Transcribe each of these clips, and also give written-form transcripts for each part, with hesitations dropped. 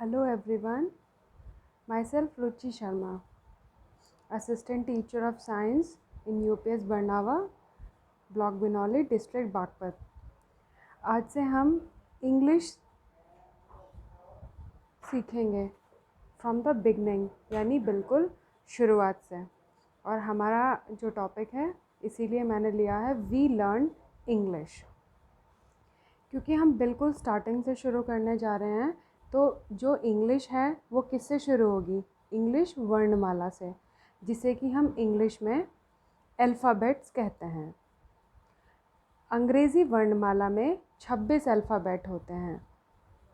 Hello everyone, myself Ruchi Sharma, Assistant Teacher of Science in UPS Barnawa, Block Binoli, District Bagpat। आज से हम English सीखेंगे from the beginning, यानी बिल्कुल शुरुआत से। और हमारा जो टॉपिक है, इसीलिए मैंने लिया है वी लर्न इंग्लिश, क्योंकि हम बिल्कुल स्टार्टिंग से शुरू करने जा रहे हैं। तो जो इंग्लिश है वो किससे शुरू होगी? इंग्लिश वर्णमाला से, जिसे कि हम इंग्लिश में अल्फ़ाबेट्स कहते हैं। अंग्रेज़ी वर्णमाला में 26 अल्फ़ाबेट होते हैं,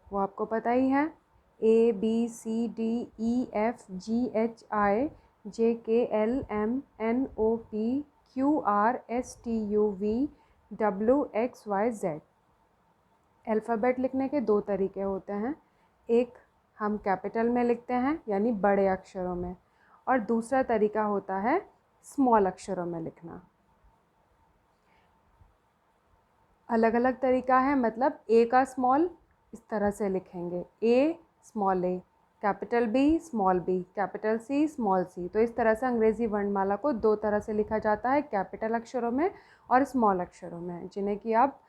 वो आपको पता ही है। ABCDEFGHIJKLMNOPQRSTUVWXYZ। अल्फ़ाबेट लिखने के दो तरीके होते हैं। एक हम कैपिटल में लिखते हैं, यानी बड़े अक्षरों में, और दूसरा तरीका होता है स्मॉल अक्षरों में लिखना। अलग अलग तरीका है, मतलब ए का स्मॉल इस तरह से लिखेंगे, A small A, capital B small B, capital C small C. तो इस तरह से अंग्रेज़ी वर्णमाला को दो तरह से लिखा जाता है, कैपिटल अक्षरों में और स्मॉल अक्षरों में, जिन्हें कि आप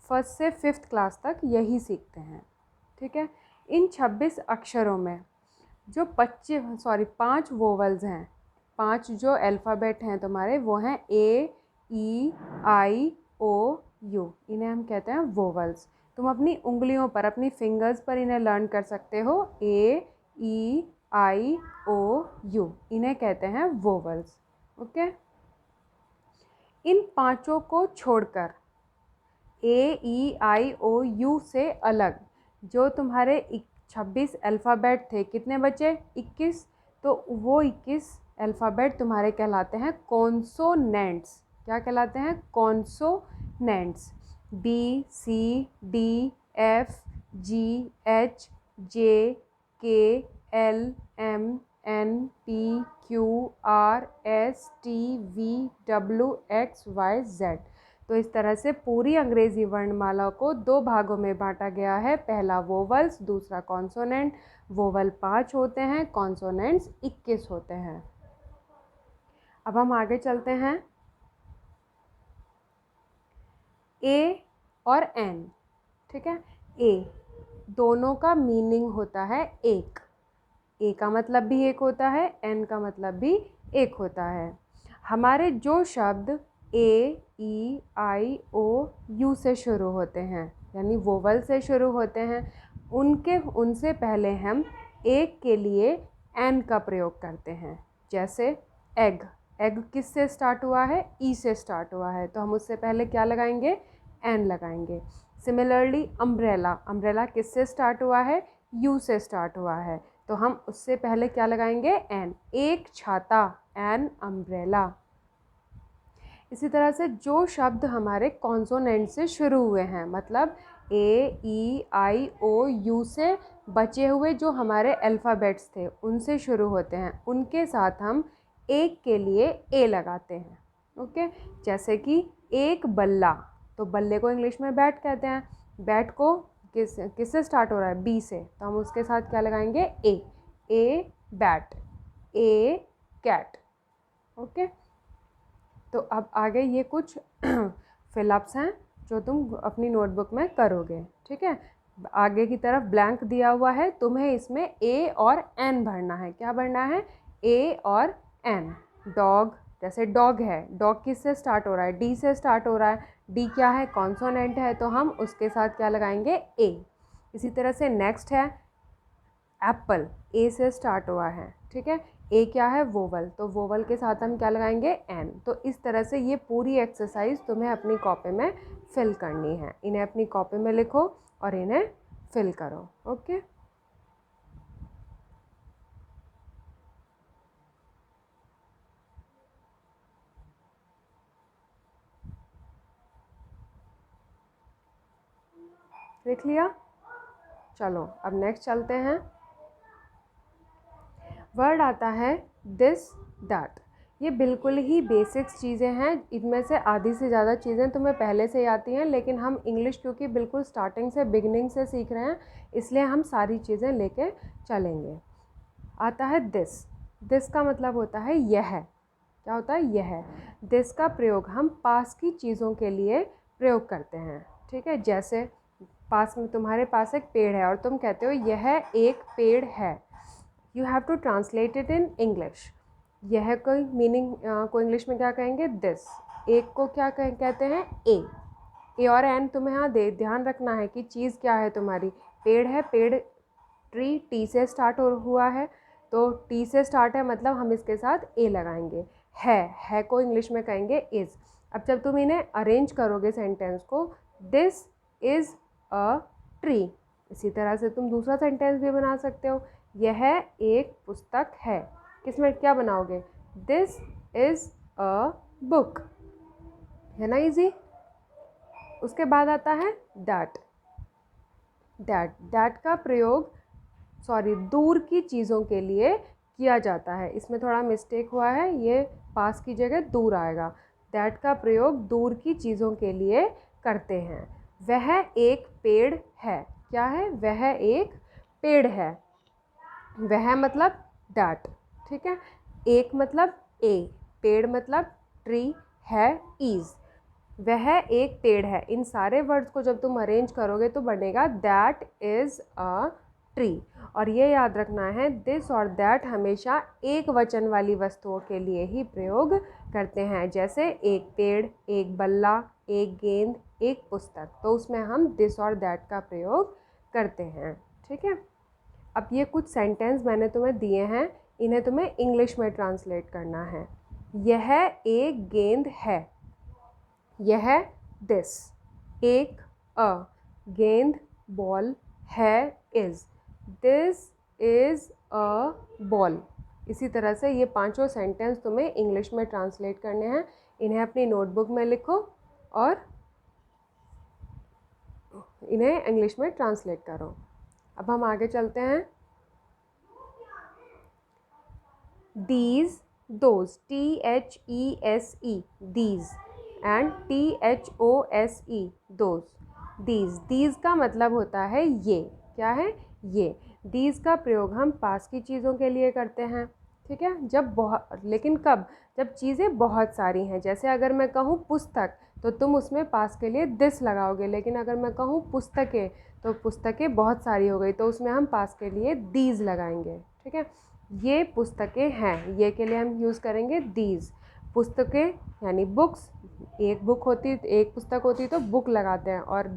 फर्स्ट से फिफ्थ क्लास तक यही सीखते हैं। ठीक है। इन 26 अक्षरों में जो 5 वोवल्स हैं, 5 जो अल्फ़ाबेट हैं तुम्हारे, वो हैं ए, ई, आई, ओ, यू। इन्हें हम कहते हैं वोवल्स। तुम अपनी उंगलियों पर, अपनी फिंगर्स पर इन्हें लर्न कर सकते हो। ए, ई, आई, ओ, यू, इन्हें कहते हैं वोवल्स। ओके। इन पांचों को छोड़कर ए, ई, आई, ओ, यू से अलग जो तुम्हारे 26 अल्फ़ाबेट थे, कितने बचे? 21। तो वो 21 अल्फ़ाबेट तुम्हारे कहलाते हैं कॉन्सोनेंट्स। क्या कहलाते हैं? Consonants. B, C, D, F, G, H, J, K, L, M, N, P, Q, R, S, T, V, W, X, Y, Z. तो इस तरह से पूरी अंग्रेज़ी वर्णमाला को दो भागों में बांटा गया है। पहला वोवल्स, दूसरा कॉन्सोनेंट। वोवल 5 होते हैं, कॉन्सोनेंट्स 21 होते हैं। अब हम आगे चलते हैं। ए और एन, ठीक है। ए, दोनों का मीनिंग होता है एक। ए का मतलब भी एक होता है, एन का मतलब भी एक होता है। हमारे जो शब्द ए, ई, आई, ओ, यू से शुरू होते हैं, यानी वोवल से शुरू होते हैं, उनसे पहले हम एक के लिए एन का प्रयोग करते हैं। जैसे एग, एग किस से स्टार्ट हुआ है? ई से स्टार्ट हुआ है, तो हम उससे पहले क्या लगाएंगे? एन लगाएंगे। सिमिलरली अम्ब्रेला, अम्ब्रेला किस से स्टार्ट हुआ है? यू से स्टार्ट हुआ है, तो हम उससे पहले क्या लगाएंगे? एन। एक छाता, एन अम्ब्रेला। इसी तरह से जो शब्द हमारे कॉन्सोनेंट से शुरू हुए हैं, मतलब ए, ई, आई, ओ, यू से बचे हुए जो हमारे अल्फ़ाबेट्स थे, उनसे शुरू होते हैं, उनके साथ हम एक के लिए ए लगाते हैं। ओके। जैसे कि एक बल्ला, तो बल्ले को इंग्लिश में बैट कहते हैं। बैट को किससे स्टार्ट हो रहा है? बी से, तो हम उसके साथ क्या लगाएंगे? A bat, A cat. Okay. तो अब आगे ये कुछ फिलअप्स हैं जो तुम अपनी नोटबुक में करोगे। ठीक है। आगे की तरफ ब्लैंक दिया हुआ है, तुम्हें इसमें ए और एन भरना है। क्या भरना है? ए और एन। डॉग, जैसे डॉग है, डॉग किस से स्टार्ट हो रहा है? डी से स्टार्ट हो रहा है। डी क्या है? कॉन्सोनेंट है, तो हम उसके साथ क्या लगाएंगे? ए। इसी तरह से नेक्स्ट है एप्पल, ए से स्टार्ट हुआ है। ठीक है। ए क्या है? वोवल, तो वोवल के साथ हम क्या लगाएंगे? एन। तो इस तरह से ये पूरी एक्सरसाइज तुम्हें अपनी कॉपी में फिल करनी है। इन्हें अपनी कॉपी में लिखो और इन्हें फिल करो। ओके। लिख लिया? चलो अब नेक्स्ट चलते हैं। वर्ड आता है दिस दैट। ये बिल्कुल ही बेसिक्स चीज़ें हैं, इनमें से आधी से ज़्यादा चीज़ें तुम्हें पहले से ही आती हैं, लेकिन हम इंग्लिश क्योंकि बिल्कुल स्टार्टिंग से बिगिनिंग से सीख रहे हैं, इसलिए हम सारी चीज़ें लेके चलेंगे। आता है दिस। दिस का मतलब होता है यह। क्या होता है? यह। दिस का प्रयोग हम पास की चीज़ों के लिए प्रयोग करते हैं, ठीक है। जैसे पास में तुम्हारे पास एक पेड़ है और तुम कहते हो यह एक पेड़ है। You have to translate it in English. यह कोई मीनिंग को इंग्लिश में क्या कहेंगे? दिस। एक को क्या कहते हैं? ए और एन तुम्हें यहाँ ध्यान रखना है कि चीज़ क्या है तुम्हारी। पेड़ है, पेड़ ट्री टी से स्टार्ट हुआ है, तो टी से स्टार्ट है मतलब हम इसके साथ ए लगाएंगे। है को इंग्लिश में कहेंगे इज़। अब जब तुम इन्हें अरेंज करोगे सेंटेंस को, दिस इज़ अ ट्री, इसी तरह से तुम दूसरा सेंटेंस भी बना सकते हो, यह एक पुस्तक है। किसमें क्या बनाओगे? दिस इज़ अ बुक, है ना इजी। उसके बाद आता है दैट। दैट का प्रयोग दूर की चीज़ों के लिए किया जाता है। इसमें थोड़ा मिस्टेक हुआ है, ये पास की जगह दूर आएगा। दैट का प्रयोग दूर की चीज़ों के लिए करते हैं। वह एक पेड़ है। क्या है? वह एक पेड़ है। वह मतलब दैट, ठीक है। एक मतलब ए, पेड़ मतलब ट्री, है इज़। वह एक पेड़ है। इन सारे वर्ड्स को जब तुम अरेंज करोगे तो बनेगा दैट इज़ अ ट्री। और ये याद रखना है, दिस और दैट हमेशा एक वचन वाली वस्तुओं के लिए ही प्रयोग करते हैं। जैसे एक पेड़, एक बल्ला, एक गेंद, एक पुस्तक, तो उसमें हम दिस और दैट का प्रयोग करते हैं, ठीक है। अब ये कुछ सेंटेंस मैंने तुम्हें दिए हैं, इन्हें तुम्हें इंग्लिश में ट्रांसलेट करना है। यह एक गेंद है। यह दिस, एक अ, गेंद बॉल, है is, this is a ball. इसी तरह से ये पांचों सेंटेंस तुम्हें इंग्लिश में ट्रांसलेट करने हैं। इन्हें अपनी नोटबुक में लिखो और इन्हें इंग्लिश में ट्रांसलेट करो। अब हम आगे चलते हैं। These, those, THESE, these, and THOSE, those. These का मतलब होता है ये। क्या है? ये। दीज का प्रयोग हम पास की चीज़ों के लिए करते हैं, ठीक है। जब बहुत, लेकिन कब? जब चीज़ें बहुत सारी हैं। जैसे अगर मैं कहूँ पुस्तक, तो तुम उसमें पास के लिए दिस लगाओगे, लेकिन अगर मैं कहूँ पुस्तकें, तो पुस्तकें बहुत सारी हो गई, तो उसमें हम पास के लिए दीज लगाएंगे, ठीक है। ये पुस्तकें हैं, ये के लिए हम यूज़ करेंगे दीज। पुस्तकें यानी बुक्स, एक बुक होती, एक पुस्तक होती तो बुक लगाते हैं, और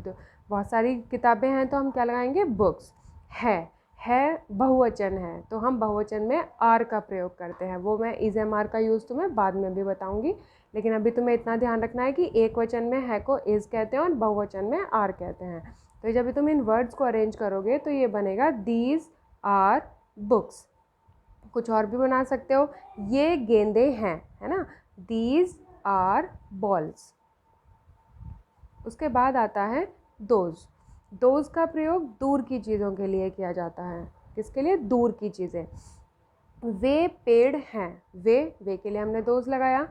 बहुत सारी किताबें हैं तो हम क्या लगाएंगे? बुक्स। है बहुवचन है, तो हम बहुवचन में आर का प्रयोग करते हैं। वो मैं इज एम आर का यूज़ तुम्हें बाद में भी बताऊंगी, लेकिन अभी तुम्हें इतना ध्यान रखना है कि एक वचन में है को इज कहते हैं और बहुवचन में आर कहते हैं। तो जब तुम इन वर्ड्स को अरेंज करोगे तो ये बनेगा दीज आर बुक्स। कुछ और भी बना सकते हो, ये गेंदे हैं, है ना, दीज आर बॉल्स। उसके बाद आता है दोज। दोज का प्रयोग दूर की चीज़ों के लिए किया जाता है। किसके लिए? दूर की चीज़ें। वे पेड़ हैं। वे के लिए हमने दोज लगाया।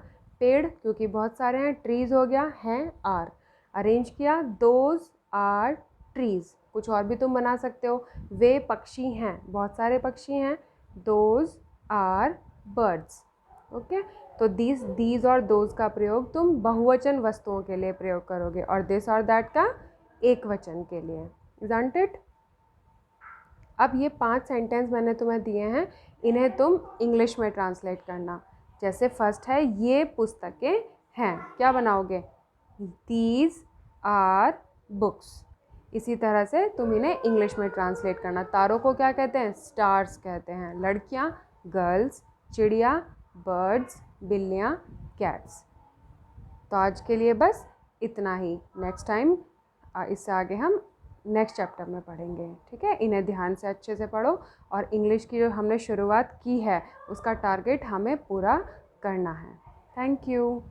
पेड़ क्योंकि बहुत सारे हैं, ट्रीज हो गया, हैं आर, अरेंज किया, दोज आर ट्रीज। कुछ और भी तुम बना सकते हो, वे पक्षी हैं, बहुत सारे पक्षी हैं, दोज आर बर्ड्स। ओके, तो दीज और दोज का प्रयोग तुम बहुवचन वस्तुओं के लिए प्रयोग करोगे, और दिस और दैट का एक वचन के लिए। Isn't it? अब ये 5 सेंटेंस मैंने तुम्हें दिए हैं, इन्हें तुम इंग्लिश में ट्रांसलेट करना। जैसे फर्स्ट है, ये पुस्तकें हैं, क्या बनाओगे? These are books. इसी तरह से तुम इन्हें इंग्लिश में ट्रांसलेट करना। तारों को क्या कहते हैं? स्टार्स कहते हैं। लड़कियां गर्ल्स, चिड़िया बर्ड्स, बिल्लियां कैट्स। तो आज के लिए बस इतना ही। नेक्स्ट टाइम इससे आगे हम नेक्स्ट चैप्टर में पढ़ेंगे, ठीक है। इन्हें ध्यान से अच्छे से पढ़ो, और इंग्लिश की जो हमने शुरुआत की है उसका टारगेट हमें पूरा करना है। Thank you.